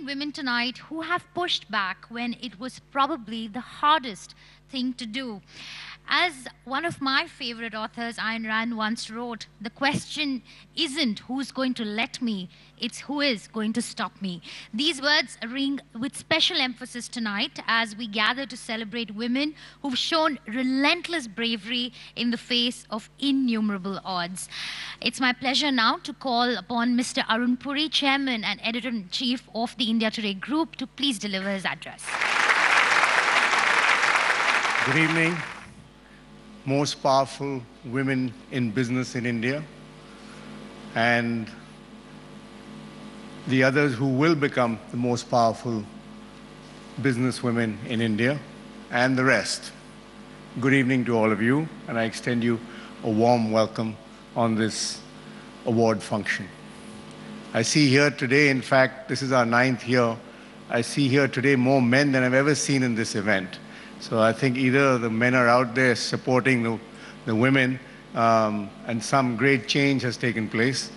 women tonight who have pushed back when it was probably the hardest thing to do. As one of my favorite authors, Ayn Rand, once wrote, the question isn't who's going to let me, it's who is going to stop me. These words ring with special emphasis tonight as we gather to celebrate women who've shown relentless bravery in the face of innumerable odds. It's my pleasure now to call upon Mr. Arun Puri, Chairman and Editor-in-Chief of the India Today Group, to please deliver his address. Good evening. Most powerful women in business in India, and the others who will become the most powerful business women in India, and the rest. Good evening to all of you, and I extend you a warm welcome on this award function. I see here today, in fact, this is our 9th year, I see here today more men than I've ever seen in this event. So I think either the men are out there supporting the women, and some great change has taken place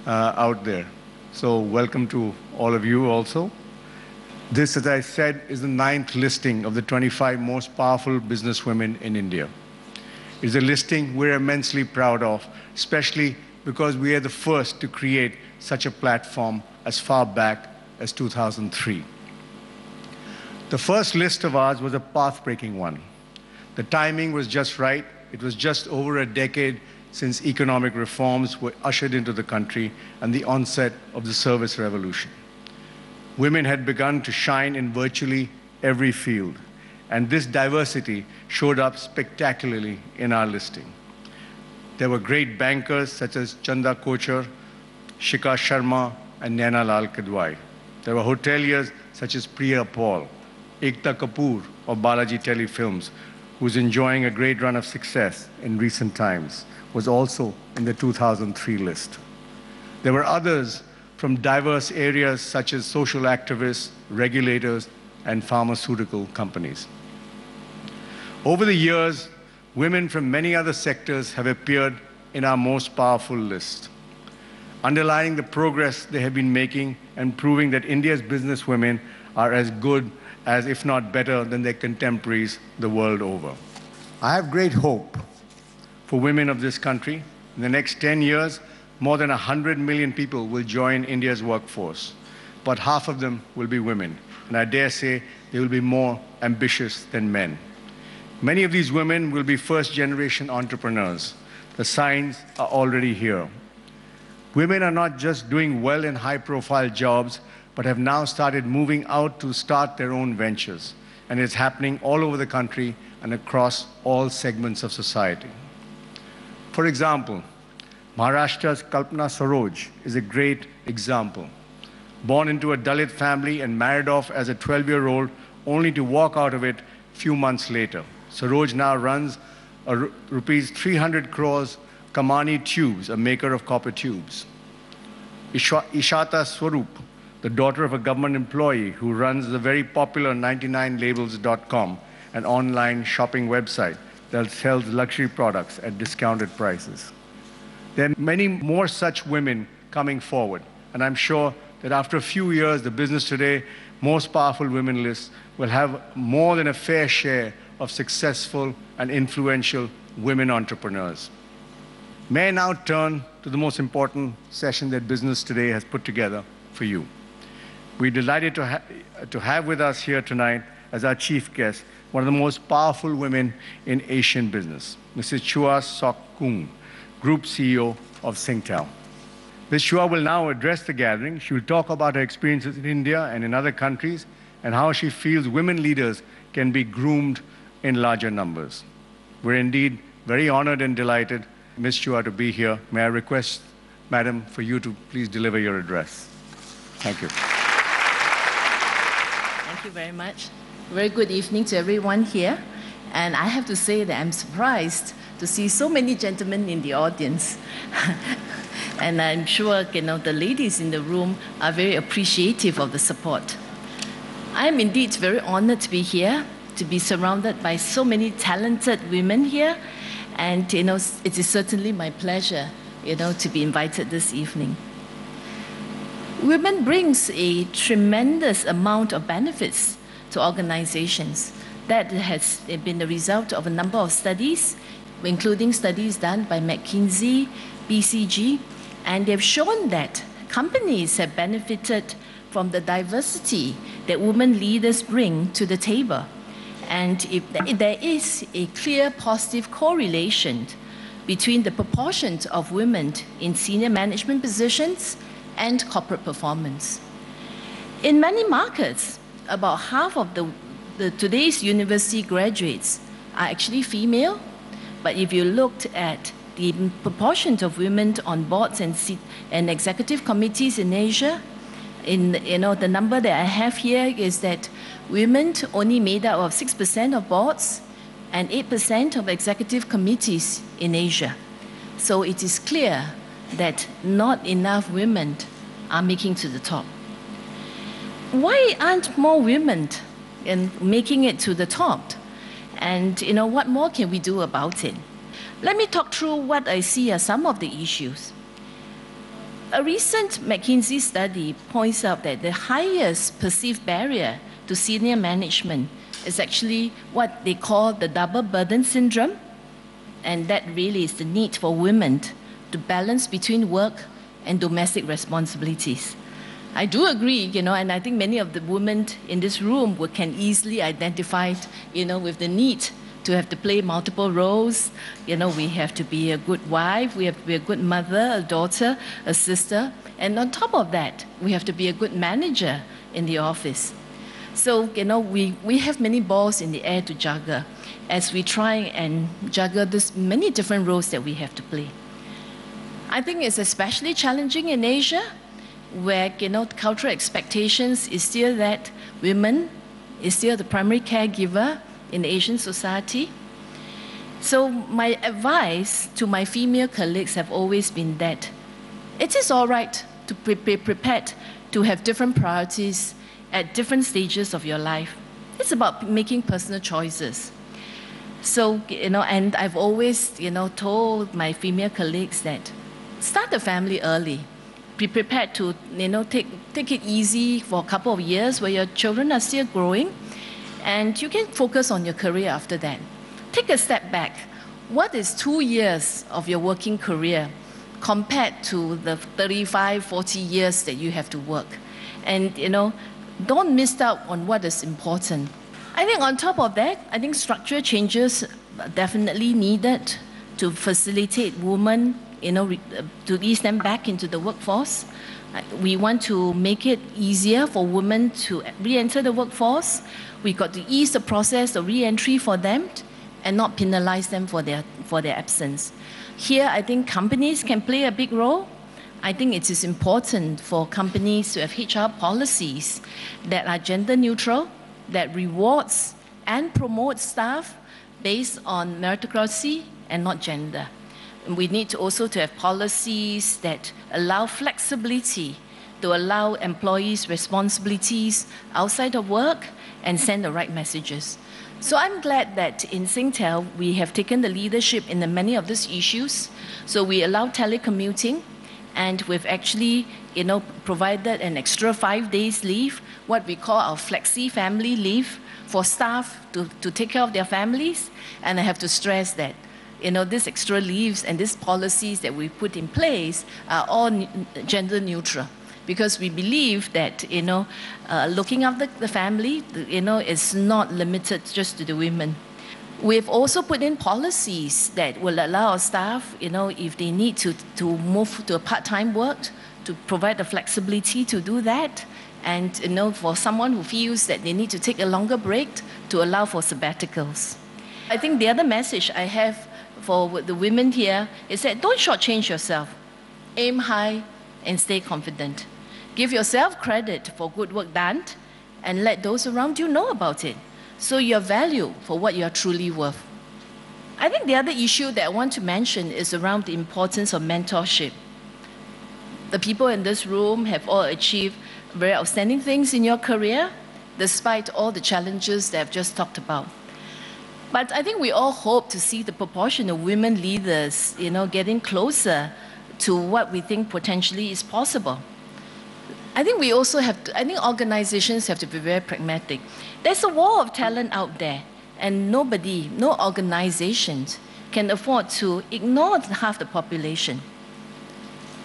out there. So welcome to all of you also. This, as I said, is the 9th listing of the 25 most powerful businesswomen in India. It's a listing we're immensely proud of, especially because we are the first to create such a platform as far back as 2003. The first list of ours was a path-breaking one. The timing was just right. It was just over a decade since economic reforms were ushered into the country and the onset of the service revolution. Women had begun to shine in virtually every field, and this diversity showed up spectacularly in our listing. There were great bankers such as Chanda Kochar, Shikha Sharma, and Naina Lal Kidwai. There were hoteliers such as Priya Paul. Ekta Kapoor of Balaji Telefilms, who's enjoying a great run of success in recent times, was also in the 2003 list. There were others from diverse areas such as social activists, regulators, and pharmaceutical companies. Over the years, women from many other sectors have appeared in our most powerful list, underlining the progress they have been making and proving that India's businesswomen are as good as, if not better, than their contemporaries the world over. I have great hope for women of this country. In the next 10 years, more than 100 million people will join India's workforce, but half of them will be women, and I dare say they will be more ambitious than men. Many of these women will be first-generation entrepreneurs. The signs are already here. Women are not just doing well in high-profile jobs, but have now started moving out to start their own ventures. And it's happening all over the country and across all segments of society. For example, Maharashtra's Kalpana Saroj is a great example. Born into a Dalit family and married off as a 12-year-old, only to walk out of it a few months later. Saroj now runs a rupees 300 crores Kamani Tubes, a maker of copper tubes. Ishata Swarup, the daughter of a government employee who runs the very popular 99labels.com, an online shopping website that sells luxury products at discounted prices. There are many more such women coming forward, and I'm sure that after a few years, the Business Today Most Powerful Women list will have more than a fair share of successful and influential women entrepreneurs. May I now turn to the most important session that Business Today has put together for you. We're delighted to have with us here tonight as our chief guest one of the most powerful women in Asian business, Mrs. Chua Sok Kung, Group CEO of Singtel. Ms. Chua will now address the gathering. She will talk about her experiences in India and in other countries and how she feels women leaders can be groomed in larger numbers. We're indeed very honored and delighted, Ms. Chua, to be here. May I request, Madam, for you to please deliver your address. Thank you. Thank you very much. Very good evening to everyone here. And I have to say that I'm surprised to see so many gentlemen in the audience. And I'm sure the ladies in the room are very appreciative of the support. I am indeed very honored to be here, to be surrounded by so many talented women here. And it is certainly my pleasure to be invited this evening. women brings a tremendous amount of benefits to organizations. That has been the result of a number of studies, including studies done by Mktg, BCG, and they've shown that companies have benefited from the diversity that women leaders bring to the table. And if there is a clear positive correlation between the proportion of women in senior management positions and corporate performance. In many markets, about half of today's university graduates are actually female, but if you looked at the proportion of women on boards and executive committees in Asia, the number that I have here is that women only made up of 6% of boards and 8% of executive committees in Asia. So it is clear that not enough women are making to the top. Why aren't more women making it to the top? And what more can we do about it? Let me talk through what I see as some of the issues. A recent McKinsey study points out that the highest perceived barrier to senior management is actually what they call the double burden syndrome, and that really is the need for women to balance between work and domestic responsibilities. I do agree, and I think many of the women in this room can easily identify, with the need to have to play multiple roles. We have to be a good wife, we have to be a good mother, a daughter, a sister, and on top of that, we have to be a good manager in the office. So, we have many balls in the air to juggle as we try and juggle this many different roles that we have to play. I think it's especially challenging in Asia, where cultural expectations is still that women is still the primary caregiver in Asian society. So my advice to my female colleagues have always been that it is all right to be prepared to have different priorities at different stages of your life. It's about making personal choices. So, and I've always, told my female colleagues that start a family early. Be prepared to, take it easy for a couple of years where your children are still growing, and you can focus on your career after that. Take a step back. What is 2 years of your working career compared to the 35, 40 years that you have to work? And, don't miss out on what is important. I think on top of that, I think structural changes are definitely needed to facilitate women, to ease them back into the workforce. We want to make it easier for women to re-enter the workforce. We got to ease the process of re-entry for them and not penalize them for their absence. Here, I think companies can play a big role. I think it is important for companies to have HR policies that are gender neutral, that rewards and promotes staff based on meritocracy and not gender. And we need to also to have policies that allow flexibility, to allow employees responsibilities outside of work and send the right messages. So I'm glad that in Singtel, we have taken the leadership in many of these issues. So we allow telecommuting, and we've actually, provided an extra 5 days leave, what we call our flexi family leave for staff to take care of their families. And I have to stress that, these extra leaves and these policies that we put in place are all gender neutral, because we believe that, looking after the family, is not limited just to the women. We've also put in policies that will allow our staff, if they need to move to a part-time work, to provide the flexibility to do that. And, for someone who feels that they need to take a longer break, to allow for sabbaticals. I think the other message I have for the women here is that don't shortchange yourself. Aim high and stay confident. Give yourself credit for good work done and let those around you know about it, so you're valued for what you're truly worth. I think the other issue that I want to mention is around the importance of mentorship. The people in this room have all achieved very outstanding things in your career, despite all the challenges that I've just talked about. But I think we all hope to see the proportion of women leaders, getting closer to what we think potentially is possible. I think we also have to, I think organizations have to be very pragmatic. There's a war of talent out there, and nobody, no organizations can afford to ignore half the population.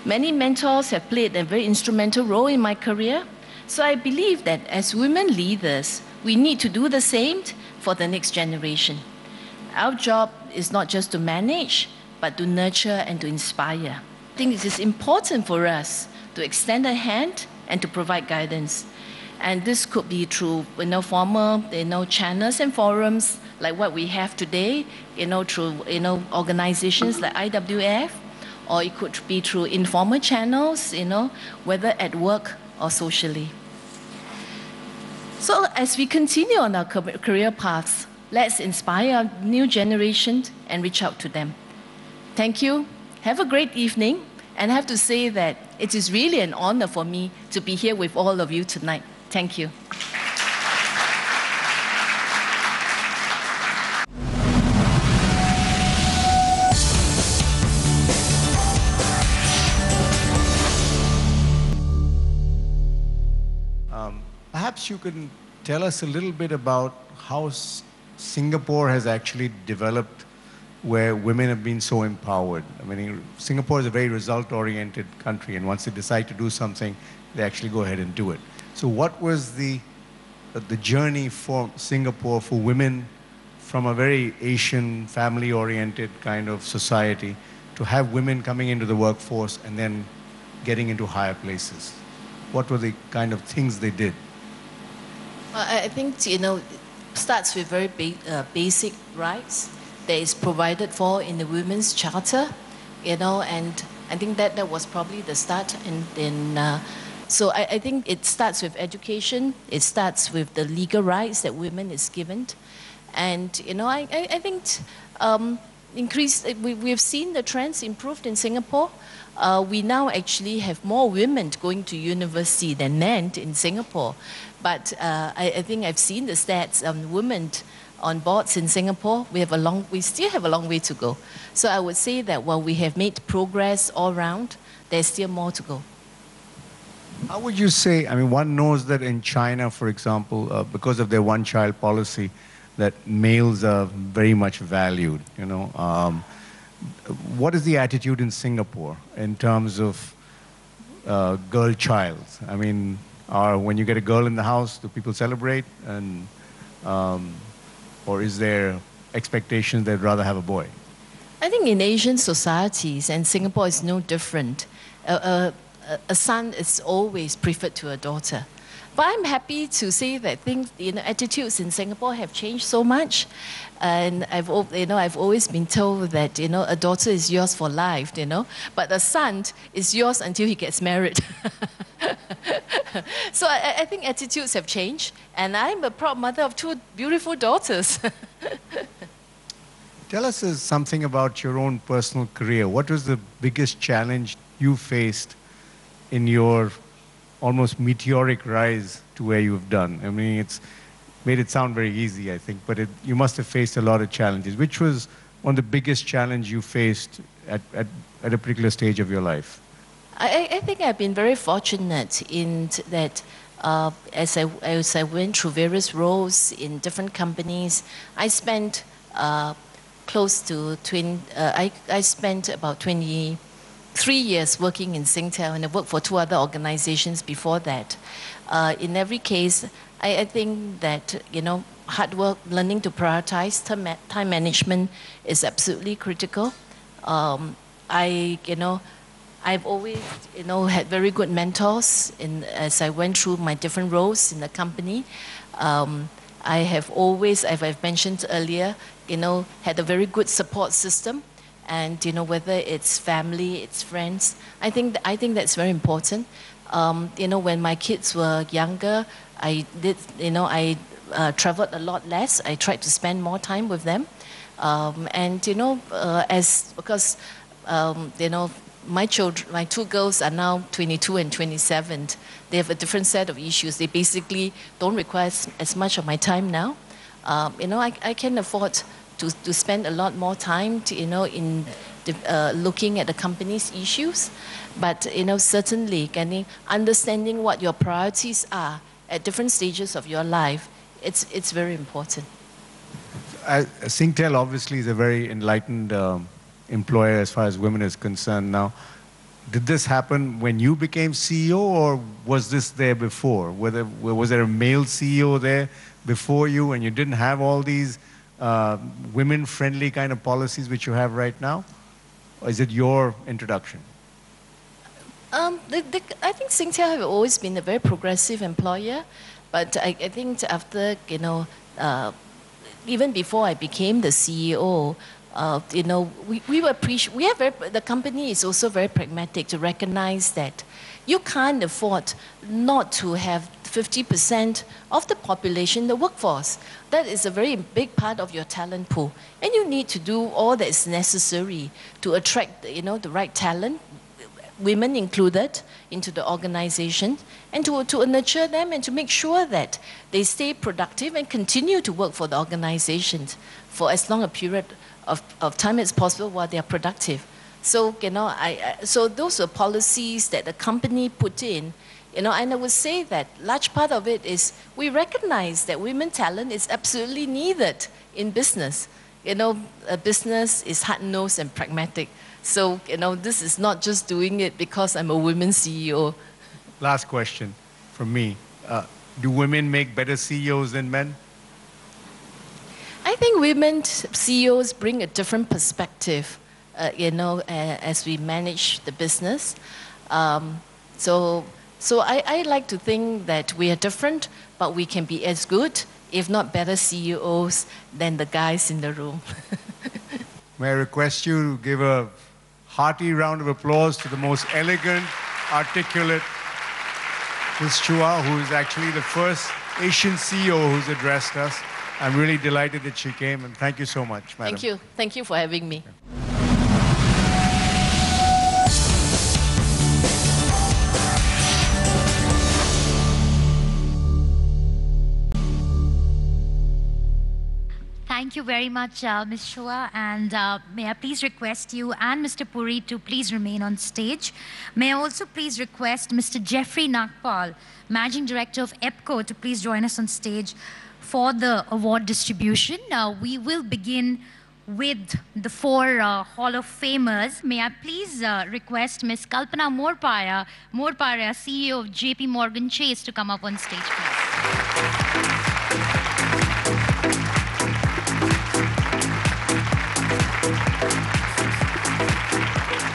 Many mentors have played a very instrumental role in my career. So I believe that as women leaders, we need to do the same for the next generation. Our job is not just to manage, but to nurture and to inspire. I think it is important for us to extend a hand and to provide guidance. And this could be through formal channels and forums like what we have today, through organizations like IWF, or it could be through informal channels, whether at work or socially. So as we continue on our career paths, let's inspire our new generation and reach out to them. Thank you. Have a great evening. And I have to say that it is really an honor for me to be here with all of you tonight. Thank you. Perhaps you can tell us a little bit about how Singapore has actually developed where women have been so empowered. I mean, Singapore is a very result-oriented country, and once they decide to do something, they actually go ahead and do it. So what was the journey for Singapore for women from a very Asian, family-oriented kind of society to have women coming into the workforce and then getting into higher places? What were the kind of things they did? I think, it starts with very basic rights that is provided for in the Women's Charter, and I think that was probably the start. And then, so I think it starts with education. It starts with the legal rights that women is given. And, I think we've seen the trends improved in Singapore. We now actually have more women going to university than men in Singapore. But I think I've seen the stats on women on boards in Singapore. We still have a long way to go. So I would say that while we have made progress all around, there's still more to go. How would you say, I mean, one knows that in China, for example, because of their one-child policy, that males are very much valued, What is the attitude in Singapore in terms of girl child? I mean, when you get a girl in the house, do people celebrate? And, or is there expectation they'd rather have a boy? I think in Asian societies, and Singapore is no different, a son is always preferred to a daughter. But I'm happy to say that things, attitudes in Singapore have changed so much, and I've always been told that a daughter is yours for life, but a son is yours until he gets married. So I think attitudes have changed, and I'm a proud mother of two beautiful daughters. Tell us something about your own personal career. What was the biggest challenge you faced in your almost meteoric rise to where you've done? I mean, it's made it sound very easy, I think, but you must have faced a lot of challenges. Which was one of the biggest challenge you faced at a particular stage of your life? I think I've been very fortunate in that as I went through various roles in different companies, I spent close to I spent about 23 years working in Singtel, and I worked for two other organizations before that. In every case, I think that, hard work, learning to prioritize time management is absolutely critical. I've always, had very good mentors as I went through my different roles in the company. I have always, as I've mentioned earlier, had a very good support system. And whether it's family, it's friends, I think that's very important. When my kids were younger, I traveled a lot less. I tried to spend more time with them, because my two girls are now 22 and 27. They have a different set of issues. They basically don't require as much of my time now. I can afford to spend a lot more time in looking at the company's issues. But certainly, understanding what your priorities are at different stages of your life, it's very important. Singtel obviously is a very enlightened employer as far as women is concerned now. Did this happen when you became CEO, or was this there before? Was there a male CEO there before you and you didn't have all these women-friendly kind of policies which you have right now? Or is it your introduction? I think Singtel have always been a very progressive employer, but I think after, even before I became the CEO, the company is also very pragmatic to recognize that you can't afford not to have 50% of the population in the workforce. That is a very big part of your talent pool. And you need to do all that is necessary to attract, the right talent, women included, into the organization, and to nurture them and to make sure that they stay productive and continue to work for the organization for as long a period of time as possible while they are productive. So, so those are policies that the company put in, and I would say that large part of it is we recognize that women talent is absolutely needed in business. A business is hard-nosed and pragmatic. So, this is not just doing it because I'm a women CEO. Last question from me. Do women make better CEOs than men? I think women CEOs bring a different perspective, as we manage the business. So I like to think that we are different, but we can be as good, if not better CEOs than the guys in the room. May I request you to give a hearty round of applause to the most elegant, articulate Ms. Chua, who is actually the first Asian CEO who's addressed us. I'm really delighted that she came, and thank you so much, madam. Thank you. Thank you for having me. Thank you very much, Ms. Chua, and may I please request you and Mr. Puri to please remain on stage. May I also please request Mr. Jeffrey Nagpal, Managing Director of EPCO, to please join us on stage for the award distribution. We will begin with the four Hall of Famers. May I please request Ms. Kalpana Morpaya, CEO of JP Morgan Chase, to come up on stage, please.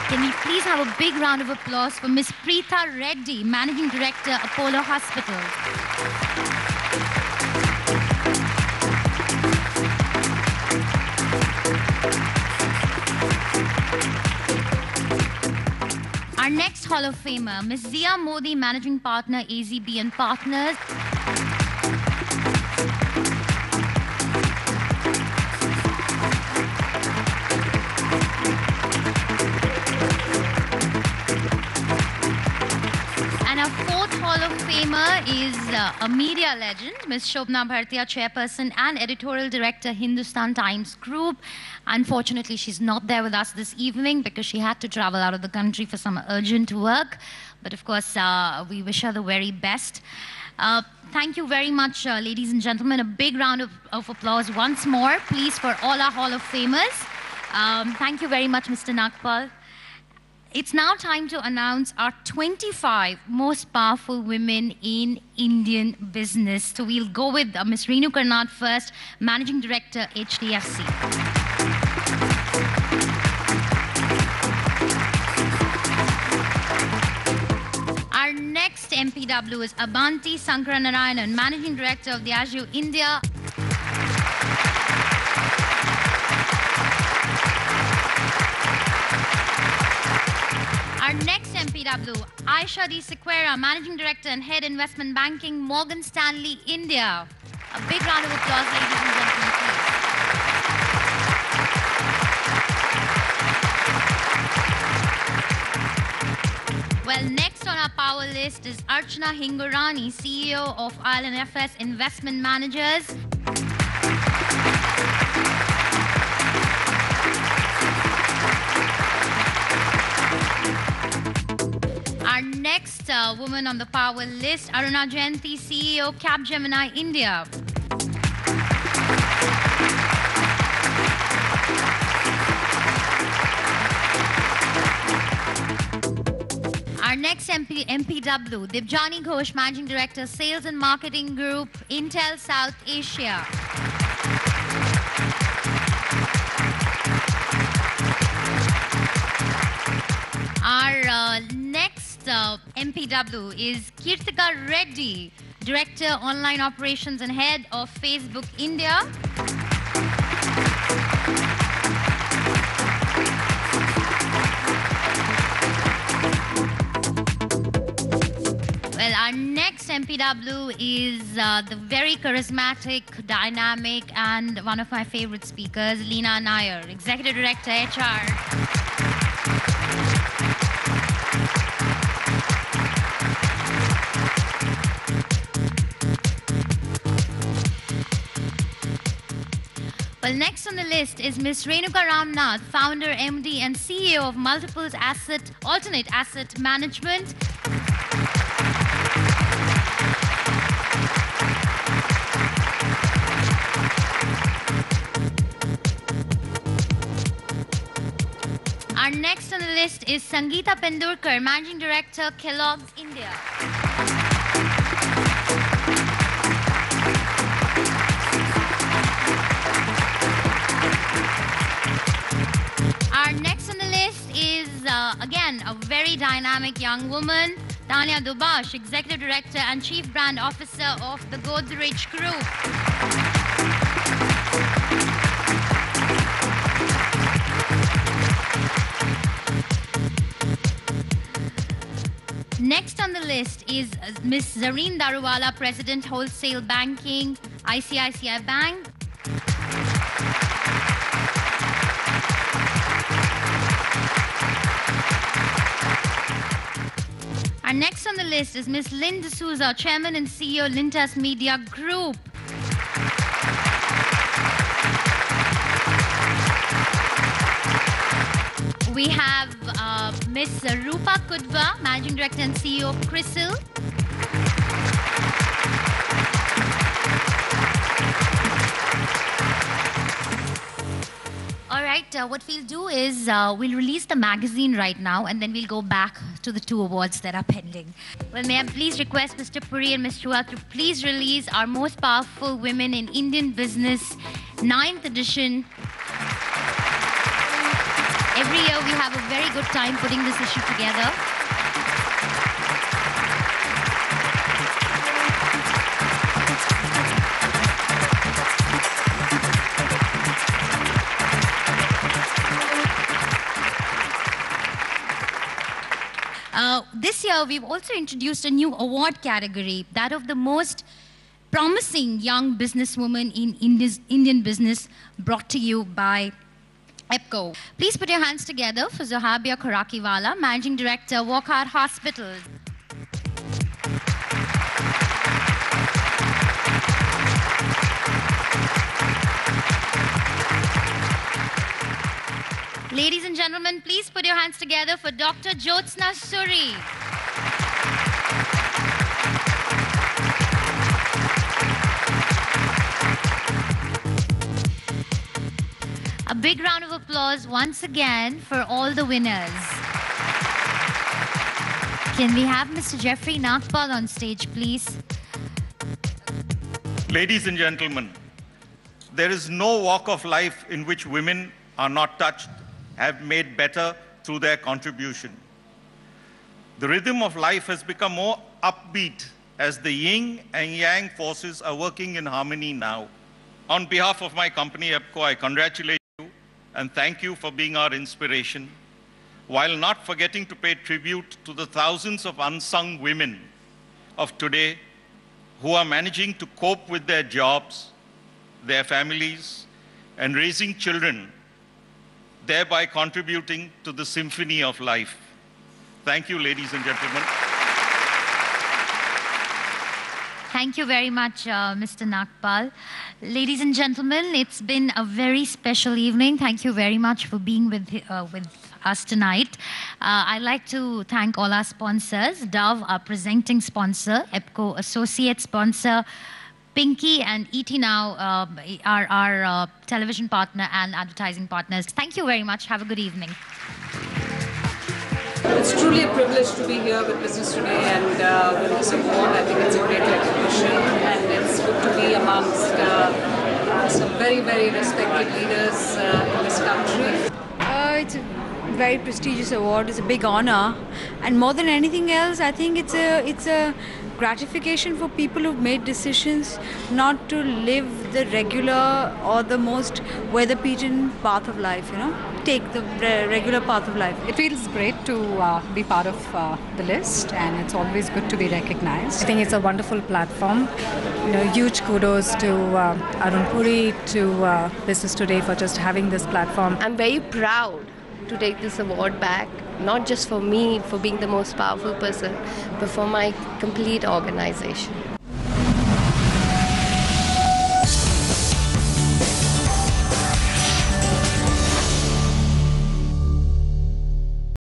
Can we please have a big round of applause for Ms. Preetha Reddy, Managing Director, Apollo Hospital. Our next Hall of Famer, Ms. Zia Modi, Managing Partner, AZB and Partners. And our fourth Hall of Famer is a media legend, Ms. Shobna Bhartiya, Chairperson and Editorial Director, Hindustan Times Group. Unfortunately, she's not there with us this evening because she had to travel out of the country for some urgent work. But of course, we wish her the very best. Thank you very much, ladies and gentlemen. A big round of applause once more, please, for all our Hall of Famers. Thank you very much, Mr. Nagpal. It's now time to announce our 25 most powerful women in Indian business. So we'll go with Ms. Reenu Karnad first, Managing Director, HDFC. Our next MPW is Abanti Sankaranarayanan, Managing Director of Diageo India. Our next MPW, Aisha D. Sequeira, Managing Director and Head Investment Banking, Morgan Stanley, India. A big round of applause, ladies and gentlemen, please. Well, next on our power list is Archana Hingorani, CEO of ILNFS Investment Managers. next woman on the power list, Aruna Jayanti, CEO, Capgemini India. Our next MPW, Dibjani Ghosh, Managing Director, Sales and Marketing Group, Intel South Asia. Our next MPW is Kirtika Reddy, Director, Online Operations and Head of Facebook India. Well, our next MPW is the very charismatic, dynamic, and one of my favorite speakers, Leena Nair, Executive Director, HR. Well, next on the list is Ms. Renuka Ramnath, founder, MD, and CEO of Multiples Alternate Asset Management. Our next on the list is Sangeeta Pendurkar, Managing Director, Kellogg's India. Our next on the list is, again, a very dynamic young woman, Tanya Dubash, Executive Director and Chief Brand Officer of the Godrej Group. Next on the list is Ms. Zareen Daruwala, President, Wholesale Banking, ICICI Bank. Our next on the list is Ms. Lynn D'Souza, Chairman and CEO, Lintas Media Group. We have Ms. Rupa Kudva, Managing Director and CEO of CRISIL. All right, what we'll do is we'll release the magazine right now, and then we'll go back to the two awards that are pending. Well, may I please request Mr. Puri and Ms. Chua to please release our Most Powerful Women in Indian Business 9th edition. Every year we have a very good time putting this issue together. This year, we've also introduced a new award category, that of the most promising young businesswoman in Indian business, brought to you by EPCO. Please put your hands together for Zohabia Khorakiwala, Managing Director, Wockhardt Hospitals. Ladies and gentlemen, please put your hands together for Dr. Jyotsna Suri. A big round of applause once again for all the winners. Can we have Mr. Jeffrey Nagpal on stage, please? Ladies and gentlemen, there is no walk of life in which women are not touched, have made better through their contribution. The rhythm of life has become more upbeat as the yin and yang forces are working in harmony now. On behalf of my company, EPCO, I congratulate you and thank you for being our inspiration, while not forgetting to pay tribute to the thousands of unsung women of today who are managing to cope with their jobs, their families, and raising children, thereby contributing to the symphony of life. Thank you, ladies and gentlemen. Thank you very much, Mr. Nagpal. Ladies and gentlemen, it's been a very special evening. Thank you very much for being with us tonight. I'd like to thank all our sponsors. Dove, our presenting sponsor. EPCO, associate sponsor. Pinky and ET Now, our television partner and advertising partners. Thank you very much. Have a good evening. It's truly a privilege to be here with Business Today and with this award. I think it's a great recognition, and it's good to be amongst some very, very respected leaders in this country. It's a very prestigious award. It's a big honor, and more than anything else, I think it's a gratification for people who've made decisions not to live the regular or the most weather-beaten path of life. Take the regular path of life. It feels great to be part of the list, and it's always good to be recognized. I think it's a wonderful platform. Huge kudos to Arun Puri, to Business Today for just having this platform. I'm very proud to take this award back, not just for me, for being the most powerful person, but for my complete organization.